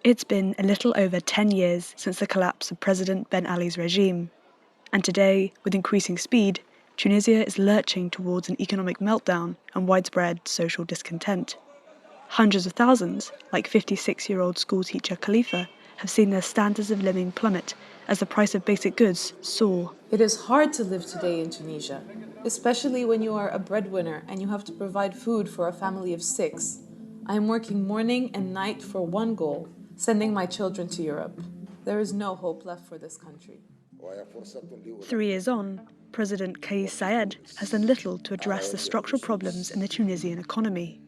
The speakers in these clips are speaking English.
It's been a little over 10 years since the collapse of President Ben Ali's regime, and today, with increasing speed, Tunisia is lurching towards an economic meltdown and widespread social discontent. Hundreds of thousands, like 56-year-old schoolteacher Khalifa, have seen their standards of living plummet as the price of basic goods soar. It is hard to live today in Tunisia, especially when you are a breadwinner and you have to provide food for a family of 6. I am working morning and night for one goal: sending my children to Europe. There is no hope left for this country. 3 years on, President Kais Saied has done little to address the structural problems in the Tunisian economy.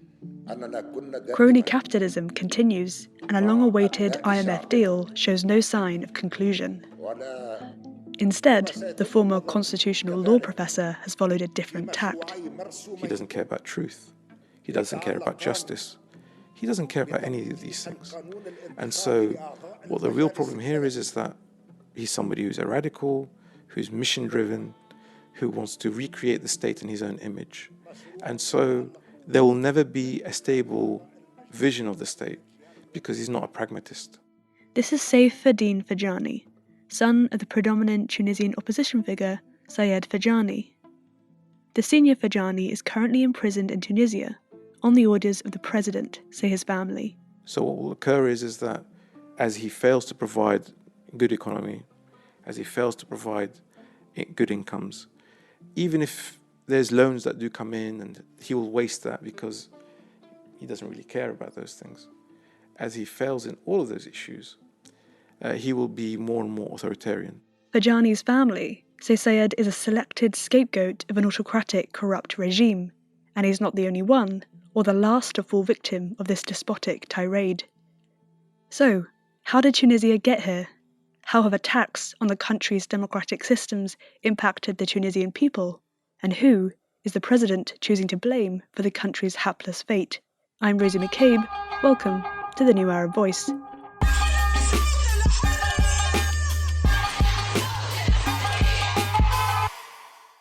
Crony capitalism continues, and a long-awaited IMF deal shows no sign of conclusion. Instead, the former constitutional law professor has followed a different tact. He doesn't care about truth. He doesn't care about justice. He doesn't care about any of these things. And so what the real problem here is that he's somebody who's a radical, who's mission-driven, who wants to recreate the state in his own image. And so there will never be a stable vision of the state because he's not a pragmatist. This is Seifeddine Ferjani, son of the predominant Tunisian opposition figure Said Ferjani. The senior Ferjani is currently imprisoned in Tunisia on the orders of the president, say his family. So what will occur is that as he fails to provide good economy, as he fails to provide good incomes, even if there's loans that do come in, and he will waste that because he doesn't really care about those things. As he fails in all of those issues, he will be more and more authoritarian. Ferjani's family say Saied is a selected scapegoat of an autocratic, corrupt regime, and he's not the only one, or the last to fall victim of this despotic tirade. So, how did Tunisia get here? How have attacks on the country's democratic systems impacted the Tunisian people? And who is the president choosing to blame for the country's hapless fate? I'm Rosie McCabe. Welcome to the New Arab Voice.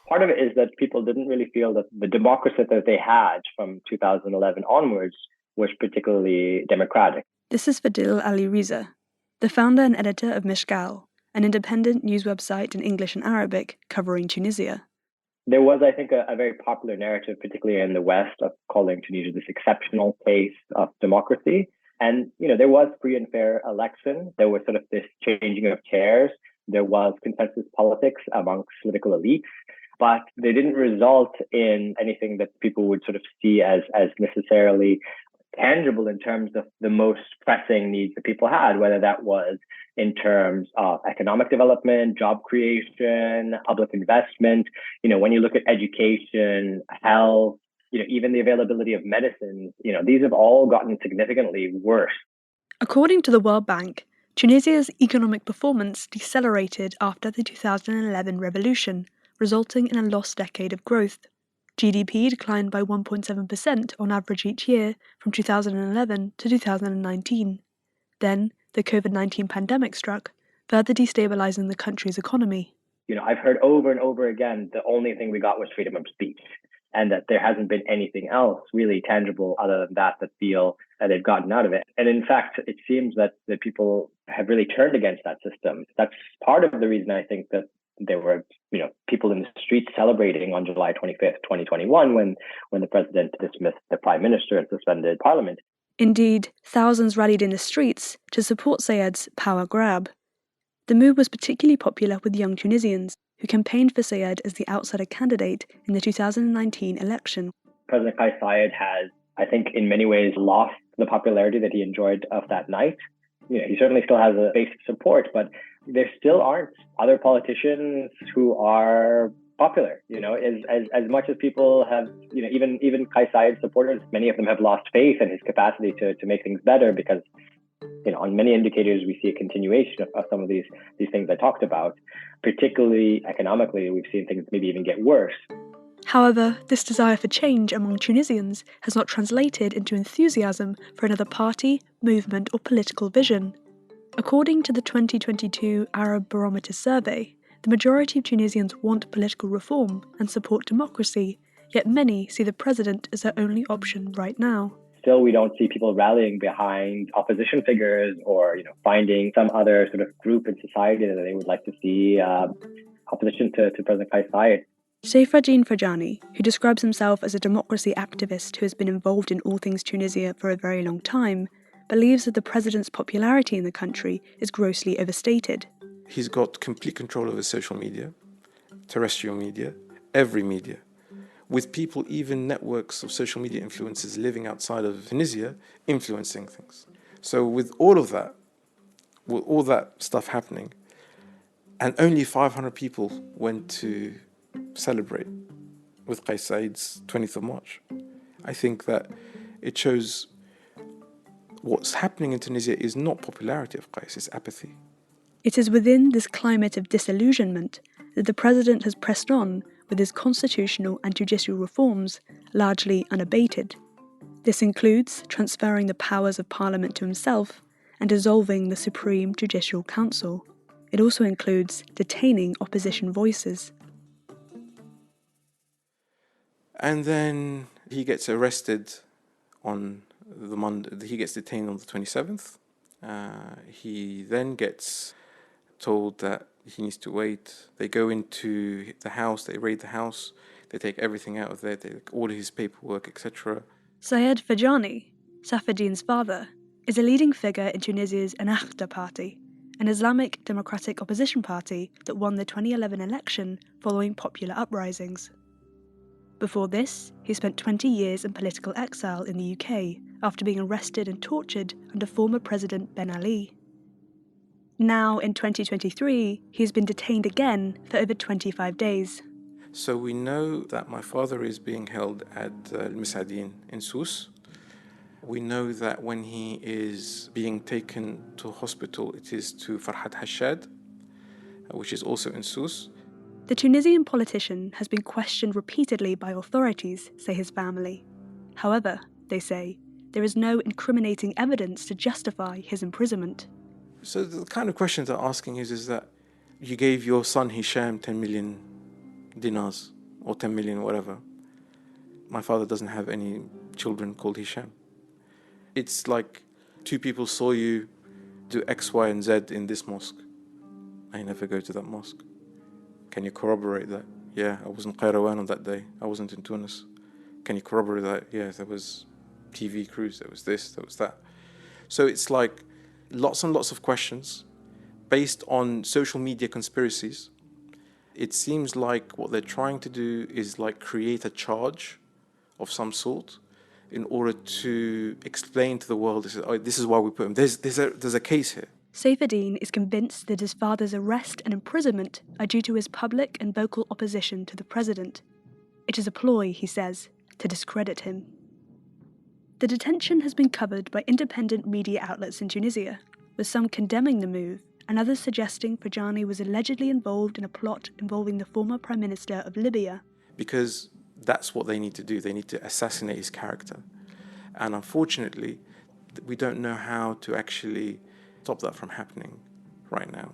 Part of it is that people didn't really feel that the democracy that they had from 2011 onwards was particularly democratic. This is Fadil Aliriza, the founder and editor of Mishgal, an independent news website in English and Arabic covering Tunisia. There was, I think, a very popular narrative, particularly in the West, of calling Tunisia this exceptional case of democracy. And, there was free and fair election. There was sort of this changing of chairs. There was consensus politics amongst political elites, but they didn't result in anything that people would sort of see as necessarily tangible in terms of the most pressing needs that people had, whether that was in terms of economic development, job creation, public investment. When you look at education, health, even the availability of medicines, these have all gotten significantly worse. According to the World Bank, Tunisia's economic performance decelerated after the 2011 revolution, resulting in a lost decade of growth. GDP declined by 1.7% on average each year from 2011 to 2019. Then, the COVID-19 pandemic struck, further destabilizing the country's economy. I've heard over and over again, the only thing we got was freedom of speech, and that there hasn't been anything else really tangible other than that feel that they've gotten out of it. And in fact, it seems that people have really turned against that system. That's part of the reason I think that there were, people in the streets celebrating on July 25th, 2021, when the president dismissed the prime minister and suspended parliament. Indeed, thousands rallied in the streets to support Saied's power grab. The move was particularly popular with young Tunisians, who campaigned for Saied as the outsider candidate in the 2019 election. President Kais Saied has, I think, in many ways lost the popularity that he enjoyed of that night. He certainly still has a base of support, but there still aren't other politicians who are popular. As much as people have, even Kais Saied supporters, many of them have lost faith in his capacity to make things better because, on many indicators, we see a continuation of some of these things I talked about. Particularly economically, we've seen things maybe even get worse. However, this desire for change among Tunisians has not translated into enthusiasm for another party, movement, or political vision. According to the 2022 Arab Barometer survey, the majority of Tunisians want political reform and support democracy, yet many see the president as their only option right now. still we don't see people rallying behind opposition figures or finding some other sort of group in society that they would like to see opposition to President Kais Saied. Seifeddine Ferjani, who describes himself as a democracy activist who has been involved in all things Tunisia for a very long time, believes that the president's popularity in the country is grossly overstated. He's got complete control over social media, terrestrial media, every media, with people, even networks of social media influencers living outside of Tunisia, influencing things. So with all of that, with all that stuff happening, and only 500 people went to celebrate with Kais Saied's 20th of March, I think that it shows what's happening in Tunisia is not popularity of Kais, it's apathy. It is within this climate of disillusionment that the president has pressed on with his constitutional and judicial reforms, largely unabated. This includes transferring the powers of parliament to himself and dissolving the Supreme Judicial Council. It also includes detaining opposition voices. And then he gets arrested on the Monday. He gets detained on the 27th. He then gets told that he needs to wait. They go into the house, they raid the house, they take everything out of there, they take all his paperwork, etc. Said Ferjani, Seifeddine's father, is a leading figure in Tunisia's Ennahda party, an Islamic democratic opposition party that won the 2011 election following popular uprisings. Before this, he spent 20 years in political exile in the UK after being arrested and tortured under former President Ben Ali. Now, in 2023, he has been detained again for over 25 days. So we know that my father is being held at Al-Misadin in Sousse. We know that when he is being taken to hospital, it is to Farhat Hashad, which is also in Sousse. The Tunisian politician has been questioned repeatedly by authorities, say his family. However, they say, there is no incriminating evidence to justify his imprisonment. So the kind of questions they're asking is that you gave your son Hisham 10 million dinars or 10 million whatever. My father doesn't have any children called Hisham. It's like two people saw you do X, Y, and Z in this mosque. I never go to that mosque. Can you corroborate that? Yeah, I was in Qayrawan on that day. I wasn't in Tunis. Can you corroborate that? Yeah, there was TV crews, there was this, there was that. So it's like lots and lots of questions based on social media conspiracies. It seems like what they're trying to do is like create a charge of some sort in order to explain to the world, this is why we put him. There's a case here. Seifeddine is convinced that his father's arrest and imprisonment are due to his public and vocal opposition to the president. It is a ploy, he says, to discredit him. The detention has been covered by independent media outlets in Tunisia, with some condemning the move and others suggesting Ferjani was allegedly involved in a plot involving the former Prime Minister of Libya. Because that's what they need to do. They need to assassinate his character. And unfortunately, we don't know how to actually stop that from happening right now.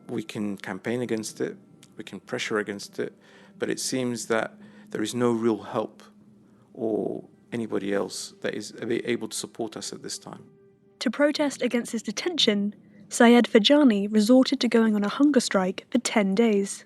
We can campaign against it, we can pressure against it, but it seems that there is no real help or anybody else that is able to support us at this time. To protest against his detention, Said Ferjani resorted to going on a hunger strike for 10 days.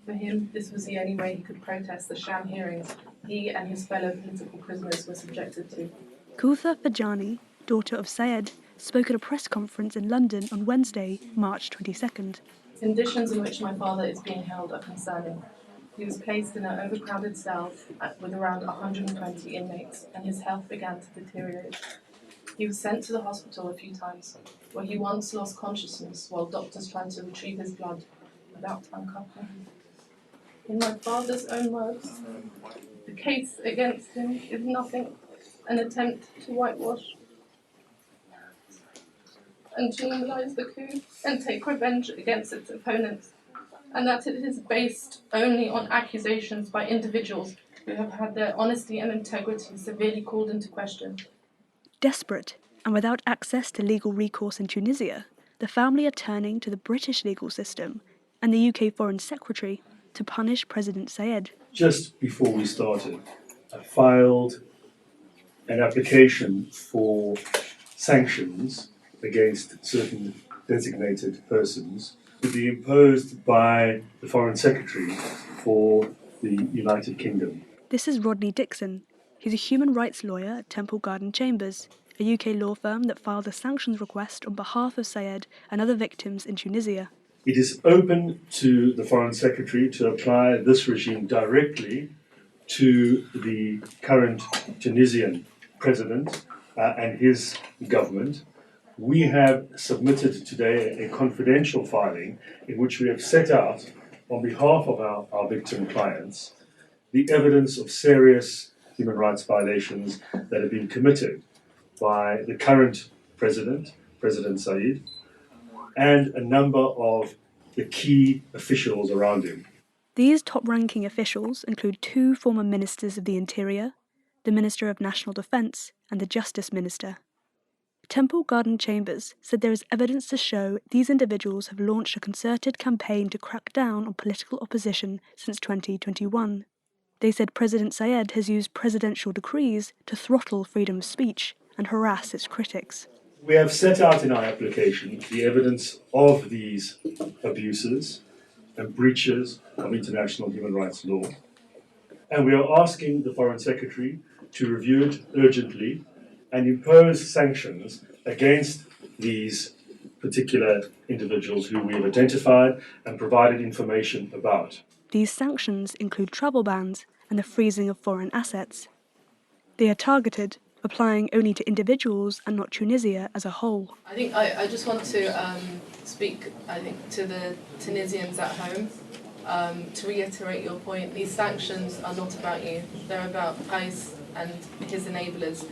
For him, this was the only way he could protest the sham hearings he and his fellow political prisoners were subjected to. Koutha Ferjani, daughter of Said, spoke at a press conference in London on Wednesday, March 22nd. Conditions in which my father is being held are concerning. He was placed in an overcrowded cell with around 120 inmates, and his health began to deteriorate. He was sent to the hospital a few times, where he once lost consciousness while doctors tried to retrieve his blood without uncoupling him. In my father's own words, the case against him is nothing, an attempt to whitewash and to normalise the coup and take revenge against its opponents, and that it is based only on accusations by individuals who have had their honesty and integrity severely called into question. Desperate, and without access to legal recourse in Tunisia, the family are turning to the British legal system and the UK Foreign Secretary to punish President Saied. Just before we started, I filed an application for sanctions against certain designated persons to be imposed by the Foreign Secretary for the United Kingdom. This is Rodney Dixon. He's a human rights lawyer at Temple Garden Chambers, a UK law firm that filed a sanctions request on behalf of Saied and other victims in Tunisia. It is open to the Foreign Secretary to apply this regime directly to the current Tunisian president and his government. We have submitted today a confidential filing in which we have set out, on behalf of our victim clients, the evidence of serious human rights violations that have been committed by the current president, President Saied, and a number of the key officials around him. These top-ranking officials include 2 former ministers of the Interior, the Minister of National Defence and the Justice Minister. Temple Garden Chambers said there is evidence to show these individuals have launched a concerted campaign to crack down on political opposition since 2021. They said President Saied has used presidential decrees to throttle freedom of speech and harass its critics. We have set out in our application the evidence of these abuses and breaches of international human rights law. And we are asking the Foreign Secretary to review it urgently and impose sanctions against these particular individuals who we have identified and provided information about. These sanctions include travel bans and the freezing of foreign assets. They are targeted, applying only to individuals and not Tunisia as a whole. I think I just want to speak, to the Tunisians at home. To reiterate your point, these sanctions are not about you. They're about Kais and his enablers.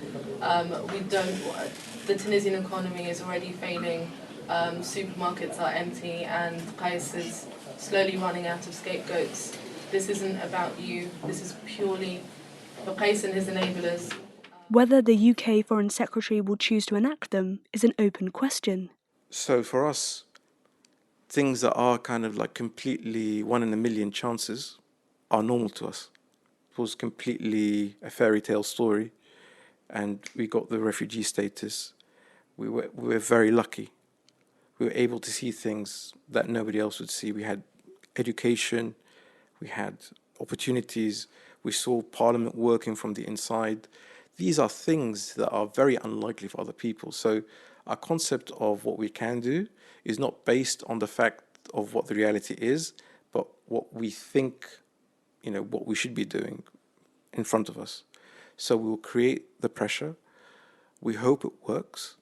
The Tunisian economy is already failing. Supermarkets are empty, and Kais is slowly running out of scapegoats. This isn't about you. This is purely for Kais and his enablers. Whether the UK Foreign Secretary will choose to enact them is an open question. So for us, things that are kind of like completely 1 in a million chances are normal to us. It was completely a fairy tale story, and we got the refugee status. We were very lucky. We were able to see things that nobody else would see. We had education, we had opportunities, we saw Parliament working from the inside. These are things that are very unlikely for other people. So our concept of what we can do is not based on the fact of what the reality is, but what we think, what we should be doing in front of us. So we will create the pressure. We hope it works.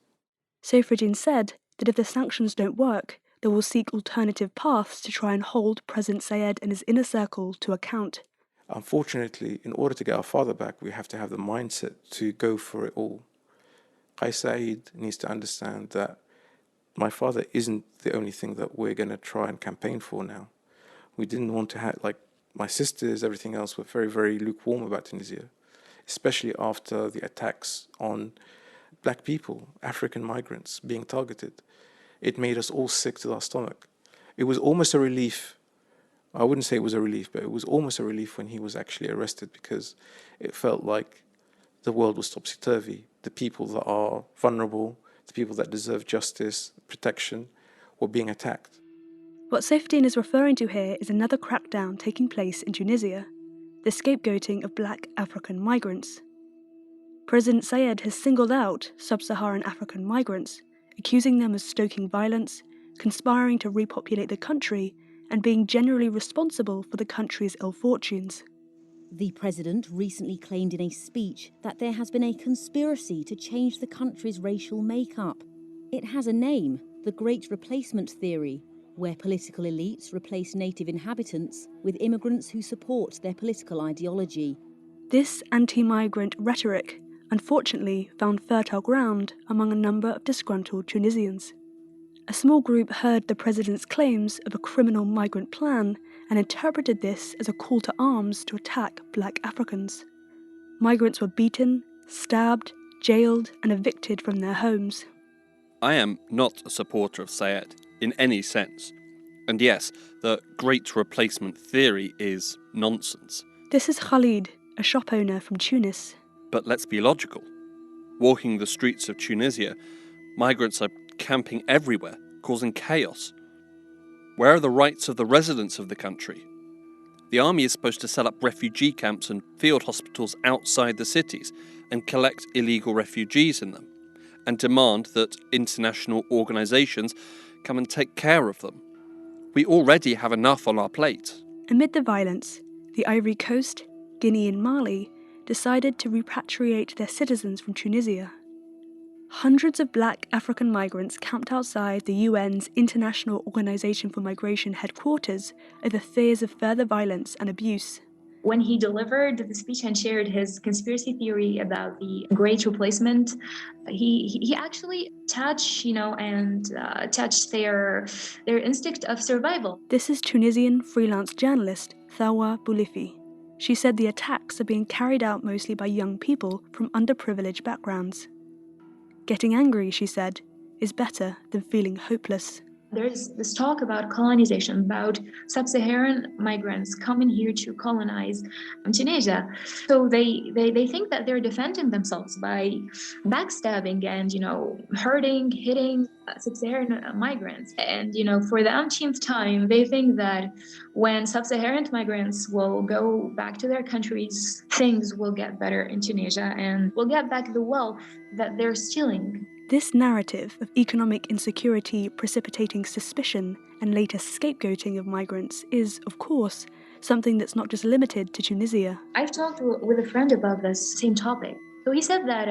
Seifeddine said that if the sanctions don't work, they will seek alternative paths to try and hold President Saied and his inner circle to account. Unfortunately, in order to get our father back, we have to have the mindset to go for it all. Kais Saied needs to understand that my father isn't the only thing that we're going to try and campaign for now. We didn't want to have, my sisters, everything else were very, very lukewarm about Tunisia, especially after the attacks on black people, African migrants being targeted. It made us all sick to our stomach. It was almost a relief. I wouldn't say it was a relief, but it was almost a relief when he was actually arrested, because it felt like the world was topsy-turvy. The people that are vulnerable, the people that deserve justice, protection, were being attacked. What Seifeddine is referring to here is another crackdown taking place in Tunisia, the scapegoating of black African migrants. President Saied has singled out sub-Saharan African migrants, accusing them of stoking violence, conspiring to repopulate the country, and being generally responsible for the country's ill fortunes. The president recently claimed in a speech that there has been a conspiracy to change the country's racial makeup. It has a name, the Great Replacement Theory, where political elites replace native inhabitants with immigrants who support their political ideology. This anti-migrant rhetoric, unfortunately, found fertile ground among a number of disgruntled Tunisians. A small group heard the president's claims of a criminal migrant plan and interpreted this as a call to arms to attack black Africans. Migrants were beaten, stabbed, jailed, and evicted from their homes. I am not a supporter of Saied in any sense. And yes, the Great Replacement Theory is nonsense. This is Khalid, a shop owner from Tunis. But let's be logical. Walking the streets of Tunisia, migrants are camping everywhere, causing chaos. Where are the rights of the residents of the country? The army is supposed to set up refugee camps and field hospitals outside the cities and collect illegal refugees in them, and demand that international organisations come and take care of them. We already have enough on our plate. Amid the violence, the Ivory Coast, Guinea and Mali decided to repatriate their citizens from Tunisia. Hundreds of black African migrants camped outside the UN's International Organization for Migration headquarters over fears of further violence and abuse. When he delivered the speech and shared his conspiracy theory about the Great Replacement, he actually touched, touched their instinct of survival. This is Tunisian freelance journalist Tharwa Boulifi. She said the attacks are being carried out mostly by young people from underprivileged backgrounds. Getting angry, she said, is better than feeling hopeless. There's this talk about colonization, about sub-Saharan migrants coming here to colonize Tunisia. So they think that they're defending themselves by backstabbing and, hurting, hitting sub-Saharan migrants. And, for the umpteenth time, they think that when sub-Saharan migrants will go back to their countries, things will get better in Tunisia and will get back the wealth that they're stealing. This narrative of economic insecurity precipitating suspicion and later scapegoating of migrants is, of course, something that's not just limited to Tunisia. I've talked with a friend about this same topic. So he said that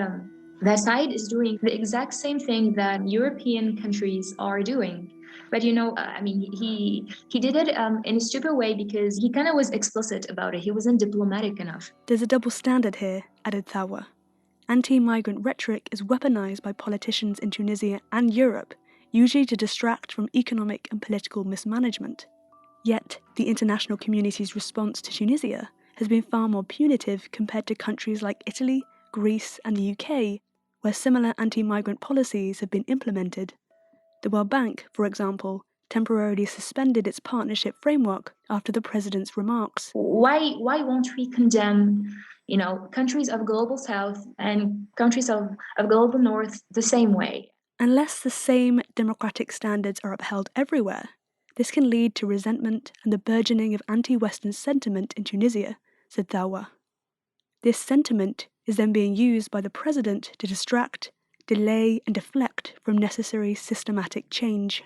Said is doing the exact same thing that European countries are doing. But he did it in a stupid way because he kind of was explicit about it. He wasn't diplomatic enough. There's a double standard here, added Tharwa. Anti-migrant rhetoric is weaponized by politicians in Tunisia and Europe, usually to distract from economic and political mismanagement. Yet, the international community's response to Tunisia has been far more punitive compared to countries like Italy, Greece, and the UK, where similar anti-migrant policies have been implemented. The World Bank, for example, temporarily suspended its partnership framework after the president's remarks. Why won't we condemn countries of global south and countries of global north the same way? Unless the same democratic standards are upheld everywhere, this can lead to resentment and the burgeoning of anti-Western sentiment in Tunisia, said Tharwa. This sentiment is then being used by the president to distract, delay and deflect from necessary systematic change.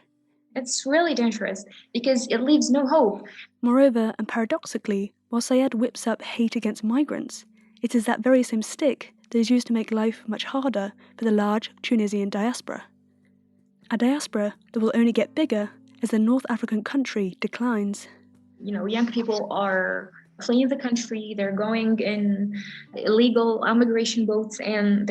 It's really dangerous because it leaves no hope. Moreover, and paradoxically, while Saied whips up hate against migrants, it is that very same stick that is used to make life much harder for the large Tunisian diaspora. A diaspora that will only get bigger as the North African country declines. Young people are fleeing the country, they're going in illegal immigration boats, and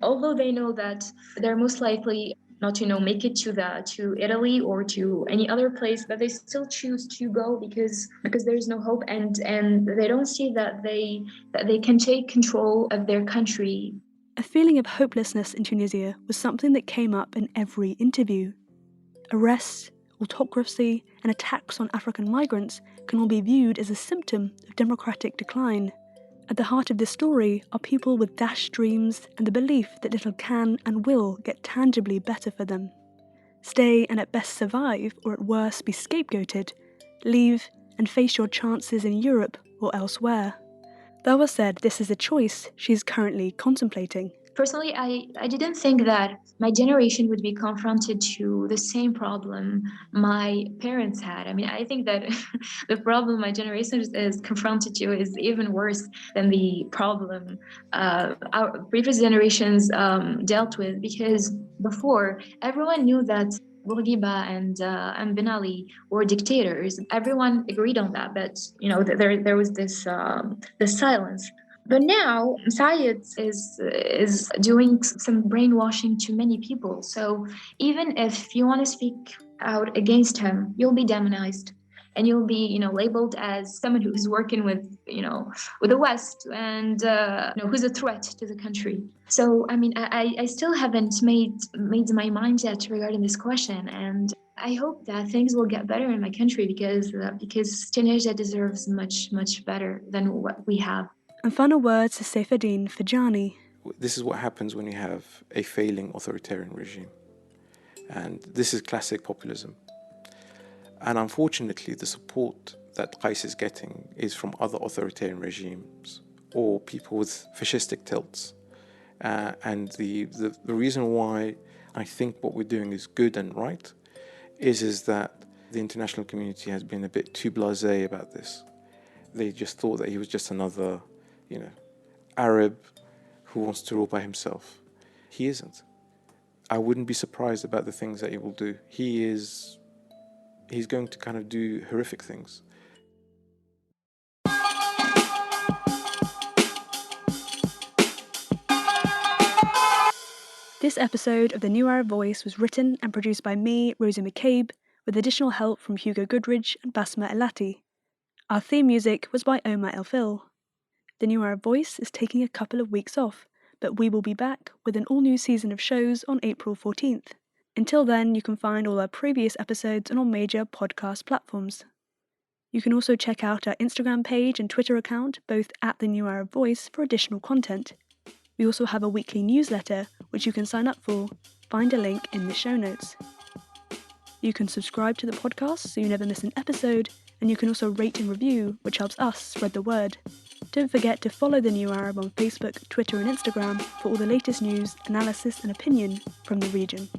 although they know that they're most likely not to make it to Italy or to any other place, but they still choose to go because there's no hope and they don't see that they can take control of their country. A feeling of hopelessness in Tunisia was something that came up in every interview. Arrests, autocracy, and attacks on African migrants can all be viewed as a symptom of democratic decline. At the heart of this story are people with dashed dreams and the belief that little can and will get tangibly better for them. Stay and at best survive, or at worst be scapegoated, leave and face your chances in Europe or elsewhere. Tharwa said this is a choice she is currently contemplating. Personally, I didn't think that my generation would be confronted to the same problem my parents had. I think that the problem my generation is confronted to is even worse than the problem our previous generations dealt with, because before, everyone knew that Bourguiba and Ben Ali were dictators. Everyone agreed on that, but there was this silence. But now Saied is doing some brainwashing to many people. So even if you want to speak out against him, you'll be demonized, and you'll be labeled as someone who's working with the West and who's a threat to the country. So I still haven't made my mind yet regarding this question, and I hope that things will get better in my country because Tunisia deserves much better than what we have. And final words to Seifeddine Ferjani. this is what happens when you have a failing authoritarian regime. And this is classic populism. And unfortunately, the support that Kais is getting is from other authoritarian regimes or people with fascistic tilts. And the reason why I think what we're doing is good and right is that the international community has been a bit too blasé about this. They just thought that he was just another, Arab who wants to rule by himself. He isn't. I wouldn't be surprised about the things that he will do. He's going to kind of do horrific things. This episode of The New Arab Voice was written and produced by me, Rosie McCabe, with additional help from Hugo Goodridge and Basma Elati. Our theme music was by Omar Elfil. The New Arab Voice is taking a couple of weeks off, but we will be back with an all-new season of shows on April 14th. Until then, you can find all our previous episodes on all major podcast platforms. You can also check out our Instagram page and Twitter account, both at The New Arab Voice, for additional content. We also have a weekly newsletter, which you can sign up for. Find a link in the show notes. You can subscribe to the podcast so you never miss an episode, and you can also rate and review, which helps us spread the word. Don't forget to follow The New Arab on Facebook, Twitter and Instagram for all the latest news, analysis and opinion from the region.